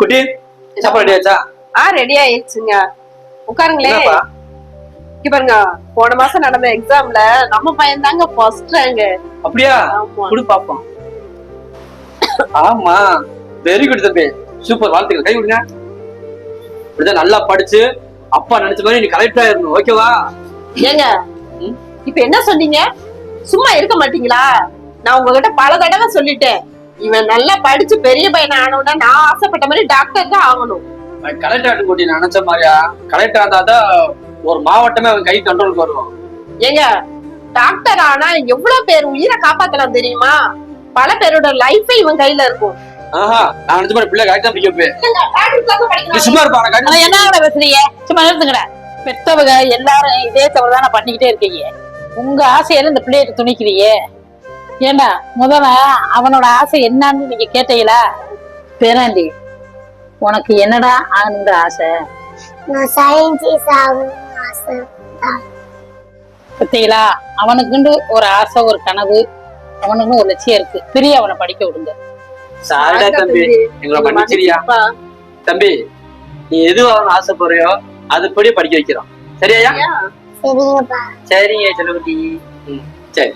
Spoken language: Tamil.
குட்டி சாப்பாடு ரெடி ஆச்சா? ரெடி ஆயிடுச்சுங்க. உட்காருங்களே. இங்க பாருங்க, போன மாசம் நடந்த எக்ஸாம்ல நம்ம பையன் தாங்க ஃபர்ஸ்ட் ரேங்க். அப்படியா? குடு பாப்போம். ஆமா, வெரி குட் தம்பி, சூப்பர், வாழ்த்துக்கள், கை விடுங்க. இப்படிதான் நல்லா படிச்சு அப்பா நினைச்ச மாதிரி நீ கரெக்டா இருக்கணும், ஓகேவா? ஏங்க இப்ப என்ன சொன்னீங்க? சும்மா இருக்க மாட்டீங்களா? நான் உங்ககிட்ட பல தடவை சொல்லிட்டேன், இவன் நல்லா படிச்சு பெரிய பையன் ஆனோம்னா நான் ஆசைப்பட்ட மாதிரி டாக்டர் தான் ஆகணும். கலெக்டர் கூட்டி நினைச்ச மாதிரியா? கலெக்டர் ஆனாதான் ஒரு மாவட்டமே அவன் கை கண்ட்ரோலுக்கு வருவான். ஏங்க டாக்டர் ஆனா எவ்வளவு பேர் உயிரை காப்பாத்தலாம் தெரியுமா? பல பேரோட லைஃபே இவன் கையில இருக்கும். நான் நினைச்ச மாதிரி பிள்ளை கரெக்டா படிக்க சும்மா இருப்பாங்க. என்ன பேசுறீங்க? சும்மா நிறுத்துங்கடா. பெத்தவங்க எல்லாரும் இதே தவறுதான பண்ணிக்கிட்டே இருக்கீங்க. உங்க ஆசையில இந்த பிள்ளைகிட்ட துணிக்கிறீங்க. ஏண்டா முதல்ல அவனோட ஆசை என்னன்னு நீங்க கேட்டீங்களா? பேராண்டி, உனக்கு என்னடா ஆனந்த ஆசை? நான் சயின்டிஸ்ட் ஆகணும் ஆசை. பத்தீங்களா, அவனுக்குண்டு ஒரு ஆசை, ஒரு கனவு, அவனுக்கு ஒரு லட்சியம் இருக்கு. பெரிய அவனை படிக்க விடுங்க. சாரிடா தம்பி, எங்களை மன்னிச்சிரியா? தம்பி, நீ எது அவன் ஆசைப்படுறியோ அதுபடி படிக்க வைக்கிறோம், சரியா? சரிங்கப்பா. சரிங்க செல்லுக்குட்டி. சரி.